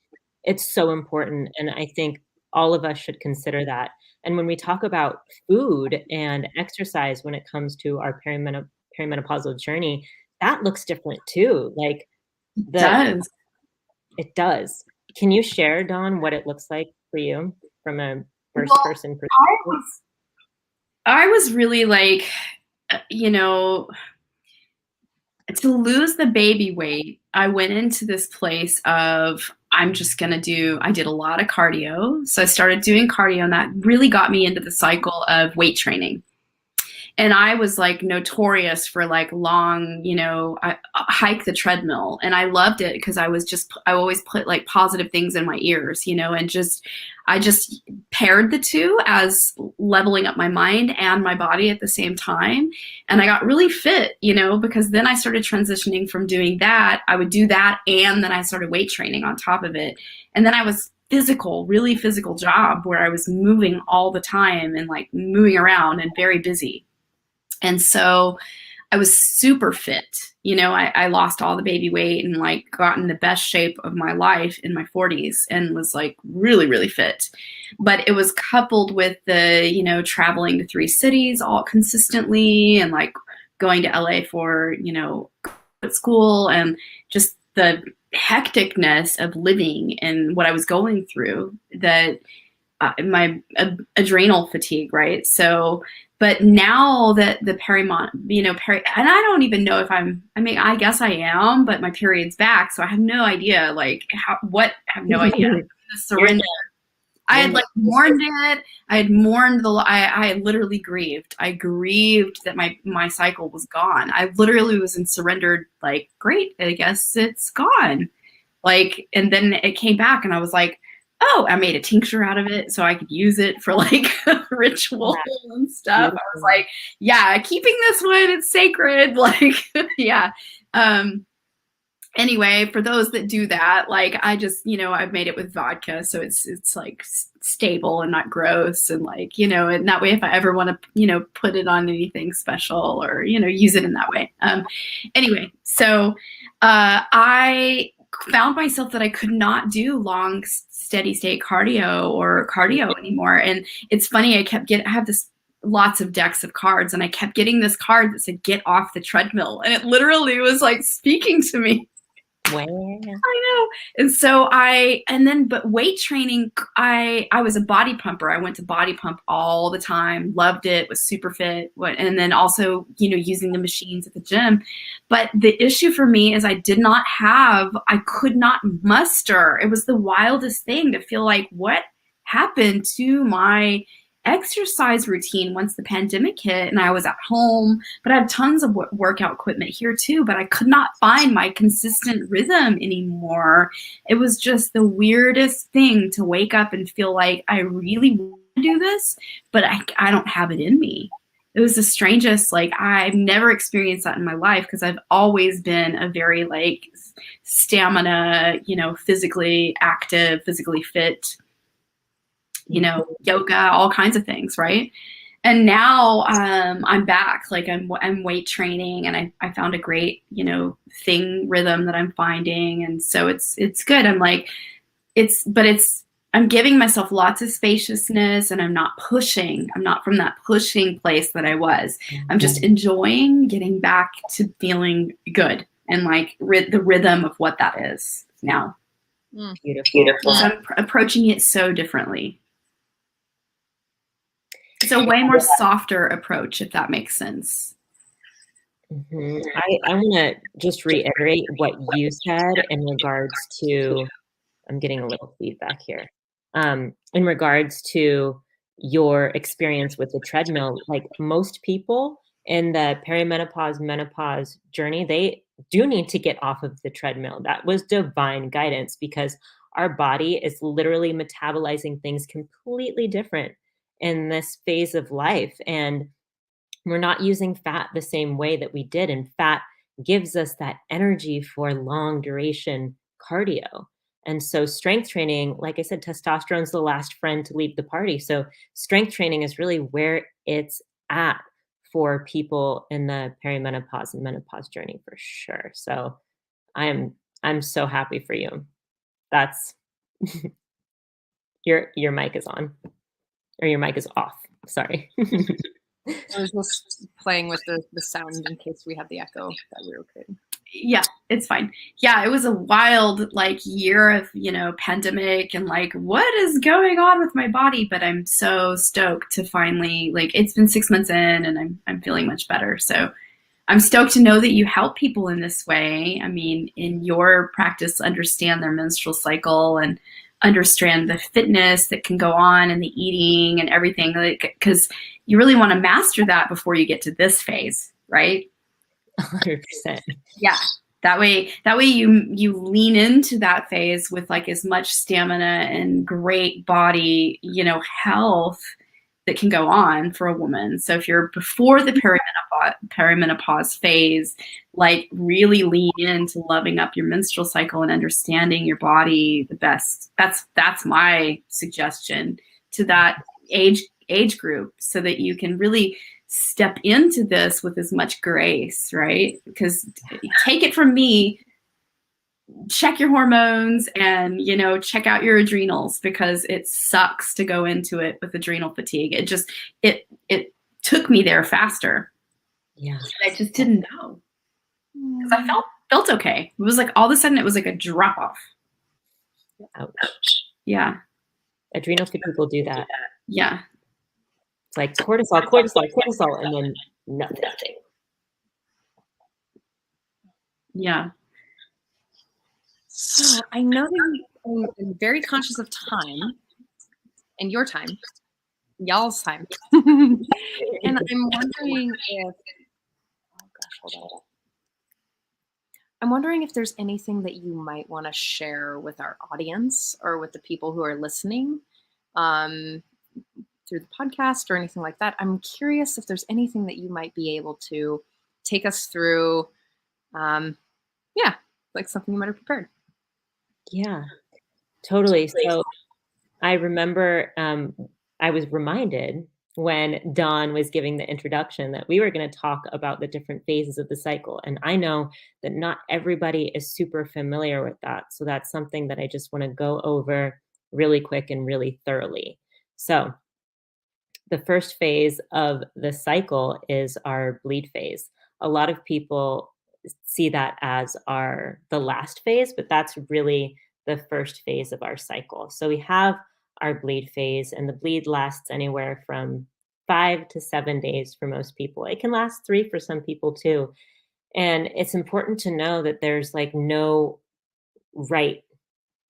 it's so important. And I think all of us should consider that. And when we talk about food and exercise, when it comes to our perimenopausal journey, that looks different too. Like, it does. Can you share, Dawn, what it looks like for you from a first person perspective? I was really like, to lose the baby weight, I went into this place of, I did a lot of cardio. So I started doing cardio, and that really got me into the cycle of weight training. And I was, like, notorious for, like, long, I hike the treadmill, and I loved it because I always put, like, positive things in my ears, and I just paired the two as leveling up my mind and my body at the same time. And I got really fit, because then I started transitioning from doing that. I would do that, and then I started weight training on top of it. And then I was really physical job where I was moving all the time and, like, moving around and very busy. And so I was super fit. I lost all the baby weight and, like, got in the best shape of my life in my 40s and was, like, really, really fit. But it was coupled with the, traveling to 3 cities all consistently, and, like, going to LA for, school, and just the hecticness of living and what I was going through, that my adrenal fatigue, right? So, but now that the and I don't even know if I guess I am, but my period's back, so I have no idea, like, I have no idea. surrender. I had like mourned it. I had mourned I literally grieved. I grieved that my cycle was gone. I literally was in surrendered, like, great, I guess it's gone. Like, and then it came back and I was like, oh, I made a tincture out of it so I could use it for like ritual and stuff. I was like, yeah, keeping this one, it's sacred. Like, yeah. Anyway, for those that do that, like, I just, I've made it with vodka, so it's like stable and not gross, and like, and that way if I ever want to, put it on anything special or, use it in that way. Anyway, so I found myself that I could not do long steady state cardio anymore. And it's funny, I have this lots of decks of cards, and I kept getting this card that said, get off the treadmill. And it literally was like speaking to me. Wow. I know. And so but weight training, I was a body pumper. I went to body pump all the time, loved it, was super fit. And then also, using the machines at the gym. But the issue for me is I could not muster. It was the wildest thing to feel like, what happened to my exercise routine once the pandemic hit and I was at home, but I have tons of workout equipment here too, but I could not find my consistent rhythm anymore. It was just the weirdest thing to wake up and feel like I really want to do this, but I don't have it in me. It was the strangest, like, I've never experienced that in my life because I've always been a very like stamina, physically active, physically fit, yoga, all kinds of things, right? And now I'm back, like I'm weight training, and I found a great, rhythm that I'm finding, and so it's good. I'm like, I'm giving myself lots of spaciousness, and I'm not pushing. I'm not from that pushing place that I was. I'm just enjoying getting back to feeling good and like the rhythm of what that is now. Beautiful. So I'm approaching it so differently. It's a way more softer approach, if that makes sense. Mm-hmm. I want to just reiterate what you said in regards to, I'm getting a little feedback here, in regards to your experience with the treadmill. Like, most people in the perimenopause, menopause journey, they do need to get off of the treadmill. That was divine guidance, because our body is literally metabolizing things completely different in this phase of life. And we're not using fat the same way that we did. And fat gives us that energy for long duration cardio. And so strength training, like I said, testosterone's the last friend to leave the party. So strength training is really where it's at for people in the perimenopause and menopause journey, for sure. So I'm so happy for you. That's your mic is on. Or your mic is off. Sorry. I was just playing with the sound in case we had the echo that we were creating. Yeah, it's fine. Yeah, it was a wild like year of, pandemic and like, what is going on with my body? But I'm so stoked to finally, like, it's been 6 months in and I'm feeling much better. So I'm stoked to know that you help people in this way. I mean, in your practice, understand their menstrual cycle and understand the fitness that can go on and the eating and everything, because you really want to master that before you get to this phase, right? 100%. Yeah. That way you lean into that phase with like as much stamina and great body, health that can go on for a woman. So if you're before the perimenopause phase, like really lean into loving up your menstrual cycle and understanding your body the best. That's my suggestion to that age group, so that you can really step into this with as much grace, right? Because take it from me, check your hormones and, check out your adrenals, because it sucks to go into it with adrenal fatigue. It took me there faster. Yeah. I just didn't know, because I felt okay. It was like all of a sudden it was like a drop off. Ouch. Yeah. Adrenal fatigue will do that. Yeah. It's like cortisol, and then nothing. Yeah. So I know that I'm very conscious of time and your time, y'all's time. And I'm wondering if, oh gosh, hold on. I'm wondering if there's anything that you might want to share with our audience or with the people who are listening through the podcast or anything like that. I'm curious if there's anything that you might be able to take us through. Yeah, like something you might have prepared. Yeah, totally. So I remember I was reminded when Dawn was giving the introduction that we were going to talk about the different phases of the cycle. And I know that not everybody is super familiar with that. So that's something that I just want to go over really quick and really thoroughly. So the first phase of the cycle is our bleed phase. A lot of people see that as the last phase, but that's really the first phase of our cycle. So we have our bleed phase, and the bleed lasts anywhere from 5 to 7 days for most people. It can last 3 for some people too. And it's important to know that there's like no right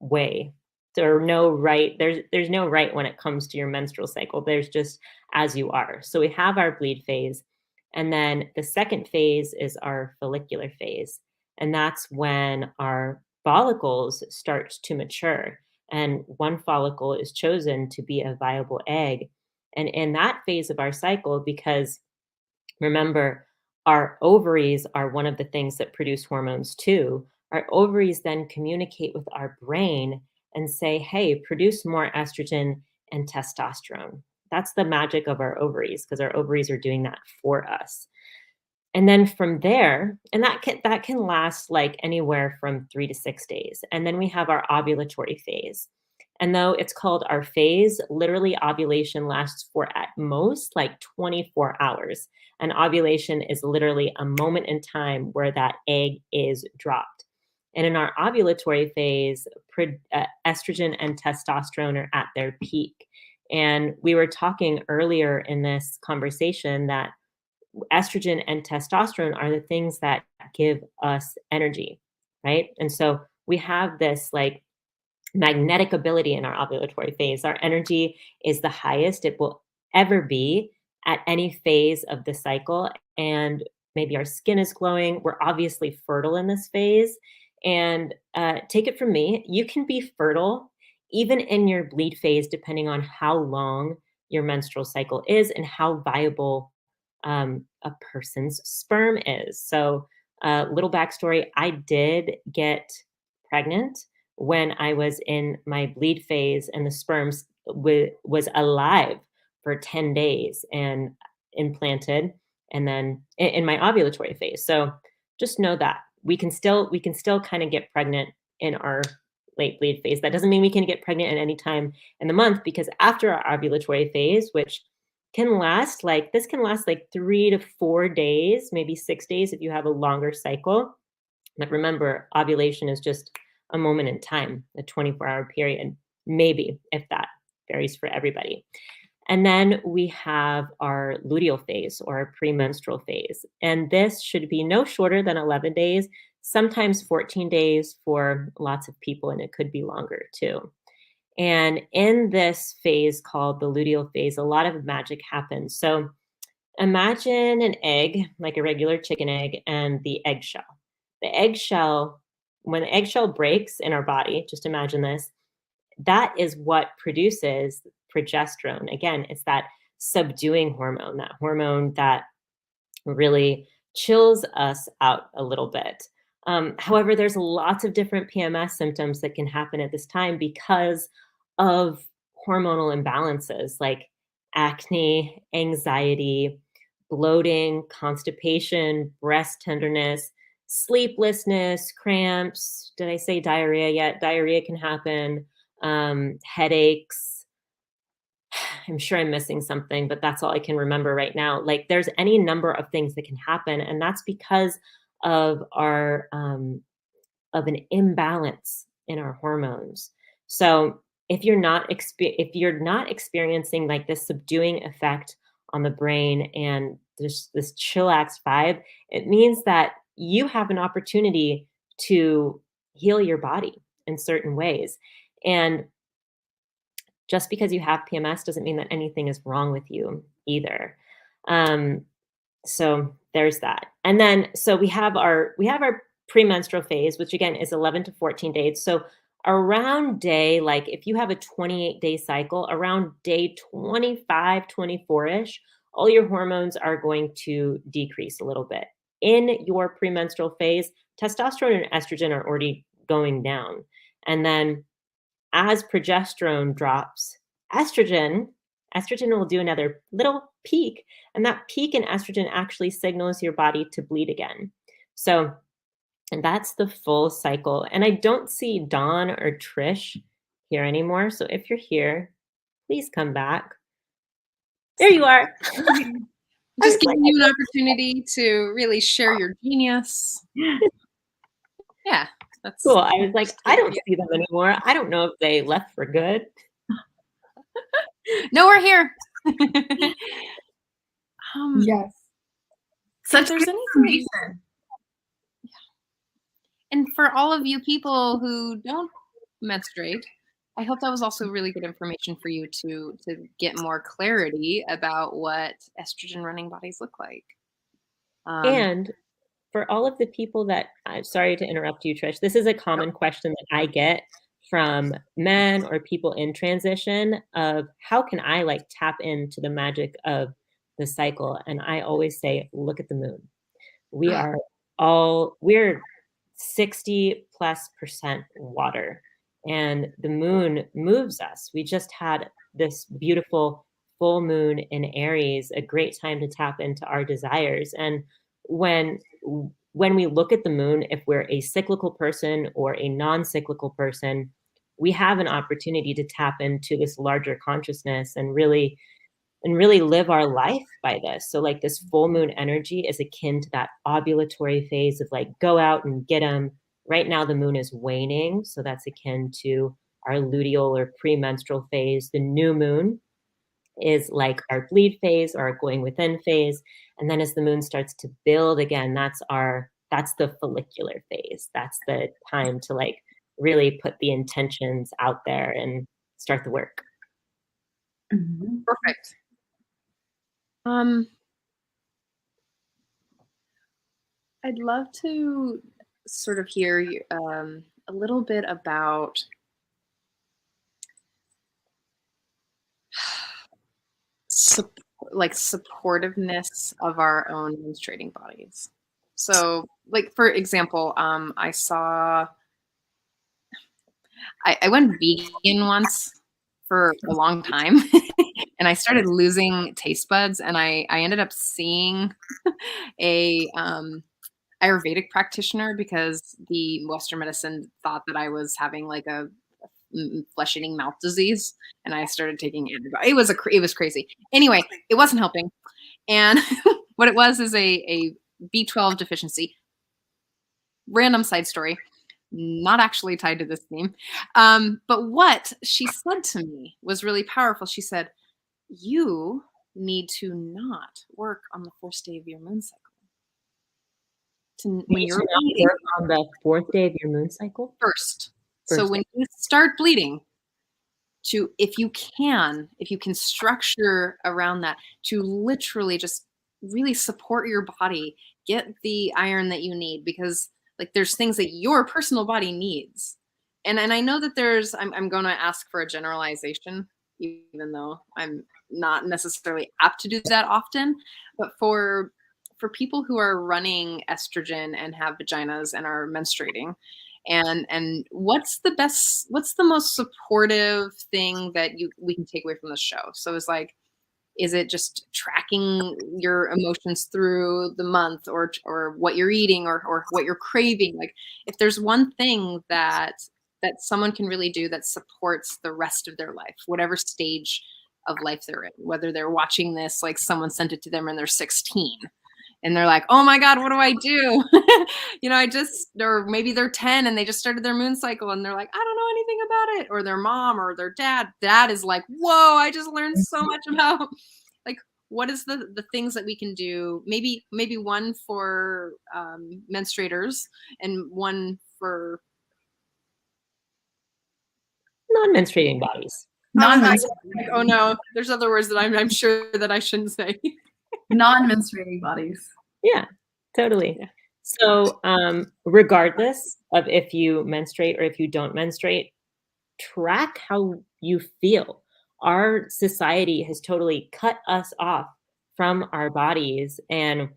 way or no right. There's no right when it comes to your menstrual cycle. There's just as you are. So we have our bleed phase, and then the second phase is our follicular phase, and that's when our follicles start to mature, and one follicle is chosen to be a viable egg. And in that phase of our cycle, because remember, our ovaries are one of the things that produce hormones too. Our ovaries then communicate with our brain and say, hey, produce more estrogen and testosterone. That's the magic of our ovaries, because our ovaries are doing that for us. And then from there, and that can last like anywhere from 3 to 6 days. And then we have our ovulatory phase. And though it's called our phase, literally ovulation lasts for at most like 24 hours. And ovulation is literally a moment in time where that egg is dropped. And in our ovulatory phase, estrogen and testosterone are at their peak. And we were talking earlier in this conversation that estrogen and testosterone are the things that give us energy, right? And so we have this like magnetic ability in our ovulatory phase. Our energy is the highest it will ever be at any phase of the cycle. And maybe our skin is glowing. We're obviously fertile in this phase. And take it from me, you can be fertile even in your bleed phase, depending on how long your menstrual cycle is and how viable a person's sperm is. So, little backstory, I did get pregnant when I was in my bleed phase, and the sperms was alive for 10 days and implanted, and then in my ovulatory phase. So just know that we can still kind of get pregnant in our late bleed phase. That doesn't mean we can get pregnant at any time in the month, because after our ovulatory phase, which can last like 3 to 4 days, maybe 6 days if you have a longer cycle. But remember, ovulation is just a moment in time, a 24-hour period, maybe, if that varies for everybody. And then we have our luteal phase, or our premenstrual phase. And this should be no shorter than 11 days, sometimes 14 days for lots of people, and it could be longer too. And in this phase called the luteal phase, a lot of magic happens. So imagine an egg, like a regular chicken egg, and the eggshell. The eggshell, when the eggshell breaks in our body, just imagine this, that is what produces progesterone. Again, it's that subduing hormone, that hormone that really chills us out a little bit. However, there's lots of different PMS symptoms that can happen at this time because of hormonal imbalances like acne, anxiety, bloating, constipation, breast tenderness, sleeplessness, cramps. Did I say diarrhea yet? Diarrhea can happen, headaches. I'm sure I'm missing something, but that's all I can remember right now. Like there's any number of things that can happen, and that's because of our of an imbalance in our hormones. So if you're not experiencing like this subduing effect on the brain and this chillax vibe, it means that you have an opportunity to heal your body in certain ways. And just because you have PMS doesn't mean that anything is wrong with you either. So there's that. And then so we have our premenstrual phase, which again is 11 to 14 days. So around day, like if you have a 28-day cycle, around day 25, 24-ish, all your hormones are going to decrease a little bit. In your premenstrual phase, testosterone and estrogen are already going down. And then as progesterone drops, estrogen will do another little peak, and that peak in estrogen actually signals your body to bleed again. So, and that's the full cycle. And I don't see Dawn or Trish here anymore. So if you're here, please come back. There you are. Just giving you an opportunity to really share your genius. Yeah, that's Cool. I was like, I don't see them anymore. I don't know if they left for good. No, we're here. Yes. Such there's good anything, information. and for all of you people who don't menstruate, I hope that was also really good information for you to get more clarity about what estrogen running bodies look like. And for all of the people that, I'm sorry to interrupt you, Trish, this is a common question that I get from men or people in transition of how can I like tap into the magic of the cycle? And I always say, look at the moon. We're 60+% water, and the moon moves us. We just had this beautiful full moon in Aries, a great time to tap into our desires. And when we look at the moon, if we're a cyclical person or a non-cyclical person, we have an opportunity to tap into this larger consciousness and really live our life by this. So like this full moon energy is akin to that ovulatory phase of like, go out and get them. Right now the moon is waning. So that's akin to our luteal or premenstrual phase. The new moon is like our bleed phase or our going within phase. And then as the moon starts to build again, that's the follicular phase. That's the time to like really put the intentions out there and start the work. Mm-hmm. Perfect. I'd love to sort of hear a little bit about supportiveness of our own menstruating bodies. So, like for example, I went vegan once for a long time, and I started losing taste buds, and I ended up seeing a Ayurvedic practitioner because the Western medicine thought that I was having like a flesh-eating mouth disease, and I started taking antibiotics. It was crazy. Anyway, it wasn't helping, and what it was is a B12 deficiency. Random side story, not actually tied to this theme, but what she said to me was really powerful. She said, "You need to not work on the first day of your moon cycle. When you're bleeding, work on the 4th day of your moon cycle first. So when you start bleeding, if you can structure around that to literally just really support your body, get the iron that you need, because like there's things that your personal body needs. And I know that I'm going to ask for a generalization, even though I'm not necessarily apt to do that often, but for people who are running estrogen and have vaginas and are menstruating, and what's the most supportive thing that we can take away from the show? So it's like, is it just tracking your emotions through the month, or what you're eating, or what you're craving? Like, if there's one thing that someone can really do that supports the rest of their life, whatever stage of life they're in, whether they're watching this, like someone sent it to them and they're 16 and they're like, oh my God, what do I do? Or maybe they're 10 and they just started their moon cycle and they're like, I don't know anything about it. Or their mom or their dad is like, whoa, I just learned so much about, like, what is the things that we can do? Maybe one for menstruators and one for non-menstruating bodies. Non-menstruating, Like, oh no, there's other words that I'm sure that I shouldn't say. non-menstruating bodies. Yeah, totally. Yeah. So regardless of if you menstruate or if you don't menstruate, track how you feel. Our society has totally cut us off from our bodies, and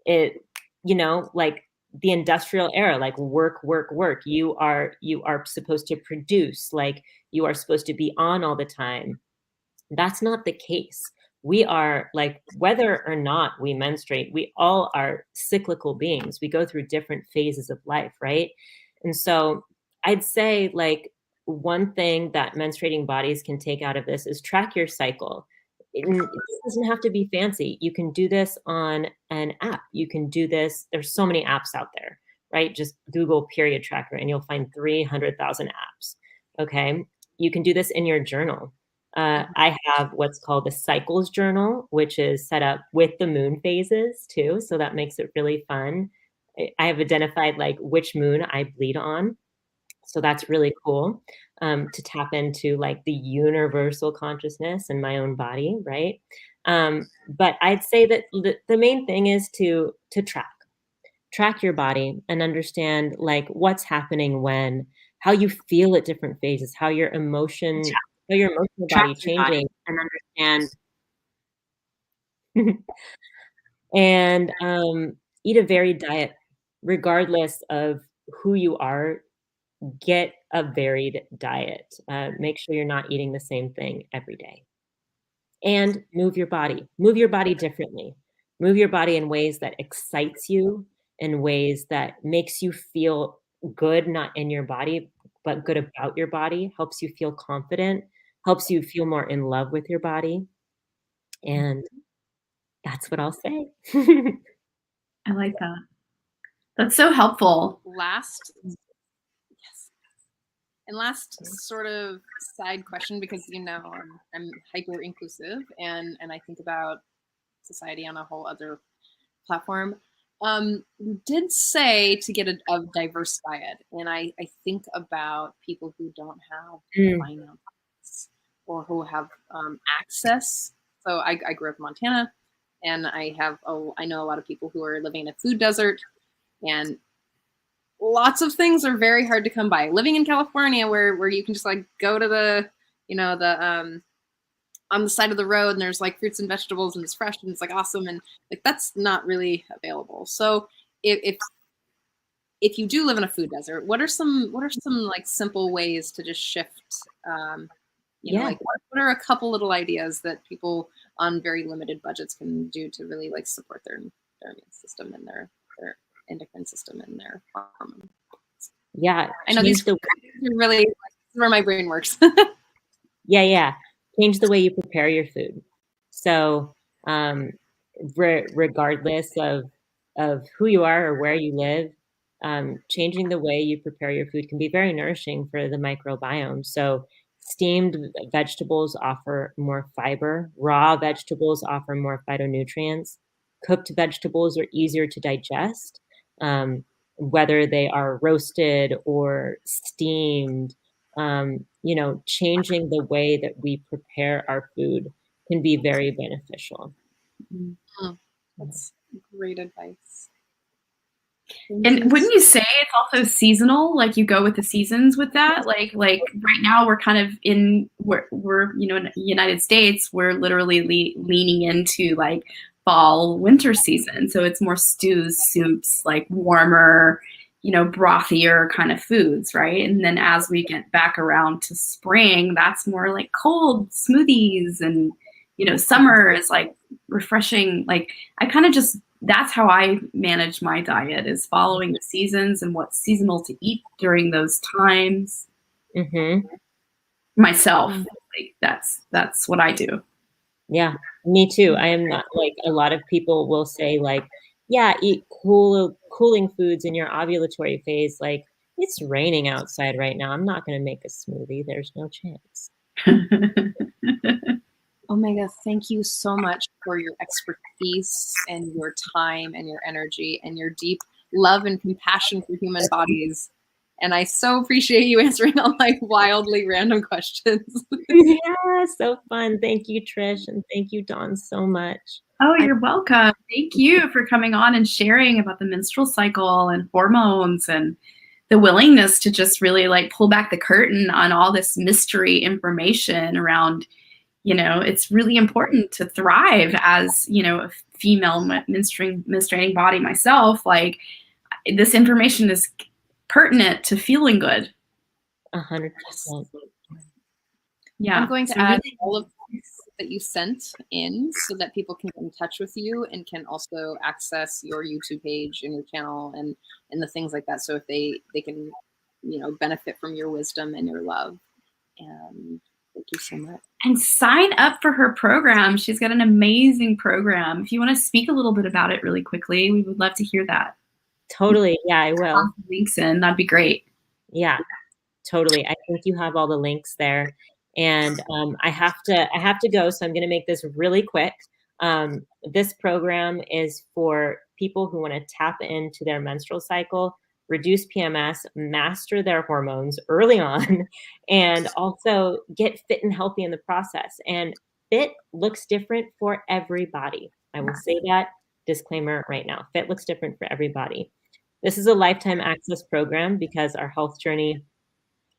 it, like the industrial era, like work, work, work. You are supposed to produce, like you are supposed to be on all the time. That's not the case. We are, like, whether or not we menstruate, we all are cyclical beings. We go through different phases of life, right? And so I'd say, like, one thing that menstruating bodies can take out of this is track your cycle. It doesn't have to be fancy. You can do this on an app. You can do this. There's so many apps out there, right? Just Google period tracker and you'll find 300,000 apps. Okay. You can do this in your journal. I have what's called the cycles journal, which is set up with the moon phases too. So that makes it really fun. I have identified like which moon I bleed on. So that's really cool, to tap into like the universal consciousness in my own body, right? But I'd say that the main thing is to track your body and understand like what's happening when, how you feel at different phases, how your emotional body Track your body. changing, and understand and eat a varied diet regardless of who you are. Get a varied diet. Make sure you're not eating the same thing every day. And move your body. Move your body differently. Move your body in ways that excites you, in ways that makes you feel good, not in your body, but good about your body, helps you feel confident, helps you feel more in love with your body. And that's what I'll say. I like that. That's so helpful. Last sort of side question, because I'm hyper inclusive and I think about society on a whole other platform. You did say to get a diverse diet, and I think about people who don't have finance or who have access. So I grew up in Montana, and I know a lot of people who are living in a food desert, and lots of things are very hard to come by. Living in California, where you can just like go to the on the side of the road and there's like fruits and vegetables and it's fresh and it's like awesome, and like that's not really available. So if you do live in a food desert, what are some like simple ways to just shift? Like what are a couple little ideas that people on very limited budgets can do to really like support their immune system and their endocrine system and their hormone? Yeah, I know these are really where my brain works. Yeah. Change the way you prepare your food. So regardless of who you are or where you live, changing the way you prepare your food can be very nourishing for the microbiome. So steamed vegetables offer more fiber. Raw vegetables offer more phytonutrients. Cooked vegetables are easier to digest, whether they are roasted or steamed. Changing the way that we prepare our food can be very beneficial. That's great advice. And wouldn't you say it's also seasonal? Like you go with the seasons with that? Like right now we're kind of we're in the United States, we're literally leaning into like fall, winter season. So it's more stews, soups, like warmer, brothier kind of foods, right? And then as we get back around to spring, that's more like cold smoothies, and summer is like refreshing. Like I kind of that's how I manage my diet, is following the seasons and what's seasonal to eat during those times. Myself, like that's what I do. Yeah, me too. I am not like a lot of people will say like, yeah, eat cooling foods in your ovulatory phase. Like, it's raining outside right now. I'm not going to make a smoothie. There's no chance. Omega, thank you so much for your expertise and your time and your energy and your deep love and compassion for human bodies. And I so appreciate you answering all my wildly random questions. Yeah, so fun. Thank you, Trish, and thank you, Dawn, so much. Oh, you're welcome. Thank you for coming on and sharing about the menstrual cycle and hormones and the willingness to just really like pull back the curtain on all this mystery information around, it's really important to thrive as, a female menstruating body myself. Like, this information is pertinent to feeling good. 100%. Yeah. I'm going to So add really- all of these that you sent in so that people can get in touch with you and can also access your YouTube page and your channel and the things like that. So if they can, benefit from your wisdom and your love. And thank you so much. And sign up for her program. She's got an amazing program. If you want to speak a little bit about it really quickly, we would love to hear that. Totally. Yeah, I will. Links in. That'd be great. Yeah, totally. I think you have all the links there. And I have to go, so I'm going to make this really quick. This program is for people who want to tap into their menstrual cycle, reduce PMS, master their hormones early on, and also get fit and healthy in the process. And fit looks different for everybody. I will say that disclaimer right now. Fit looks different for everybody. This is a lifetime access program because our health journey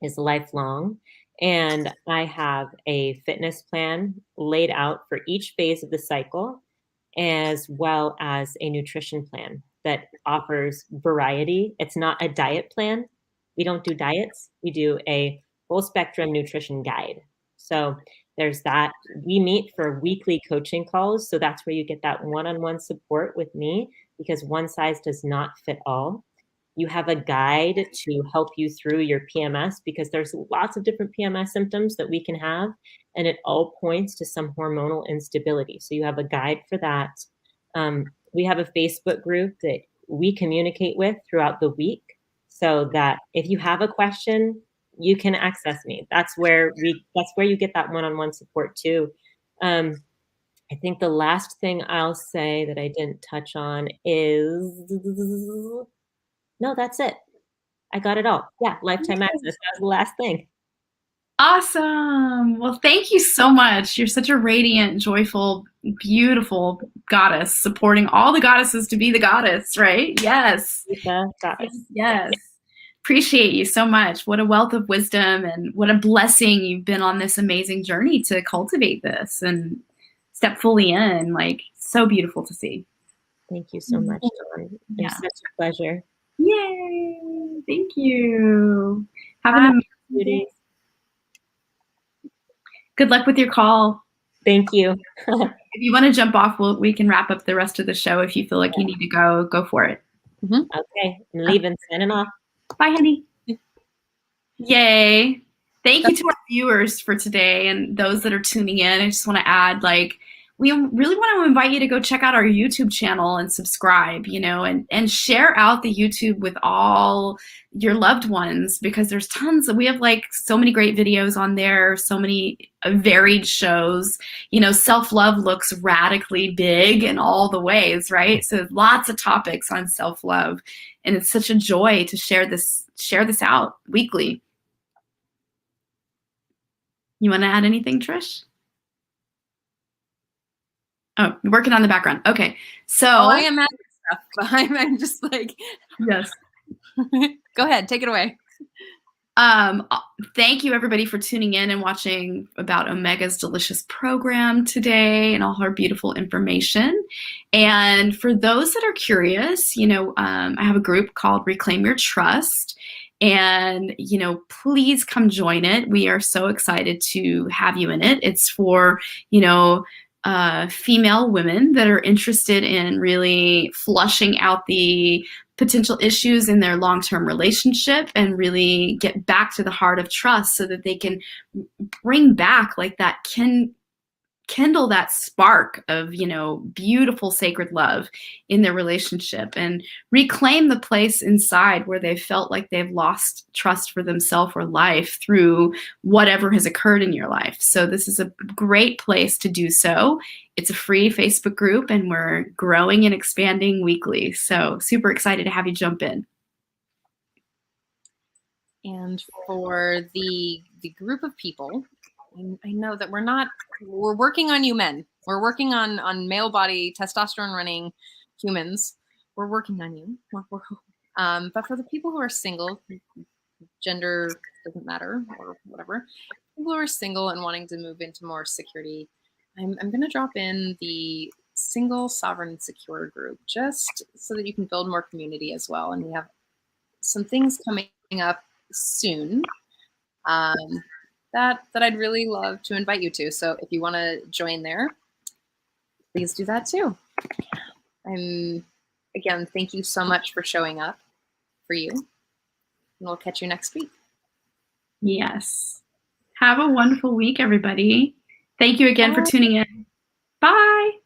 is lifelong. And I have a fitness plan laid out for each phase of the cycle, as well as a nutrition plan that offers variety. It's not a diet plan. We don't do diets. We do a full spectrum nutrition guide. So there's that. We meet for weekly coaching calls. So that's where you get that one-on-one support with me, because one size does not fit all. You have a guide to help you through your PMS, because there's lots of different PMS symptoms that we can have, and it all points to some hormonal instability. So you have a guide for that. We have a Facebook group that we communicate with throughout the week, so that if you have a question, you can access me. That's where you get that one-on-one support too. I think the last thing I'll say that I didn't touch on is, no, that's it. I got it all. Yeah, lifetime access. That was the last thing. Awesome. Well, thank you so much. You're such a radiant, joyful, beautiful goddess, supporting all the goddesses to be the goddess, right? Yes. The goddess. Yes. Appreciate you so much. What a wealth of wisdom, and what a blessing you've been on this amazing journey to cultivate this and step fully in. Like, so beautiful to see. Thank you so much, Dawn. It was such a pleasure. Yay. Thank you. Have an Bye, amazing beauties. day. Good luck with your call. Thank you. If you want to jump off, we can wrap up the rest of the show. If you feel like you need to go for it. Okay, I'm leaving. Signing off. Bye, honey. Yay. Thank you to our viewers for today and those that are tuning in. I just want to add, we really want to invite you to go check out our YouTube channel and subscribe, and share out the YouTube with all your loved ones, because there's tons. We have so many great videos on there, so many varied shows. Self-love looks radically big in all the ways, right? So lots of topics on self-love, and it's such a joy to share this out weekly. You want to add anything, Trish? Oh, you're working on the background. Okay. So I am adding stuff, but I'm just yes. Go ahead, take it away. Thank you everybody for tuning in and watching about Omega's delicious program today and all her beautiful information. And for those that are curious, I have a group called Reclaim Your Trust. And, please come join it. We are so excited to have you in it. It's for, female women that are interested in really flushing out the potential issues in their long-term relationship and really get back to the heart of trust, so that they can bring back that kindle that spark of, beautiful sacred love in their relationship, and reclaim the place inside where they felt like they've lost trust for themselves or life through whatever has occurred in your life. So this is a great place to do so. It's a free Facebook group, and we're growing and expanding weekly. So super excited to have you jump in. And for the group of people, I know that we're working on you men. We're working on male body, testosterone running humans. We're working on you. But for the people who are single, gender doesn't matter or whatever, people who are single and wanting to move into more security, I'm going to drop in the single, sovereign, secure group just so that you can build more community as well. And we have some things coming up soon that I'd really love to invite you to. So if you want to join there, please do that too. Again, thank you so much for showing up for you. And we'll catch you next week. Yes. Have a wonderful week, everybody. Thank you again for tuning in. Bye.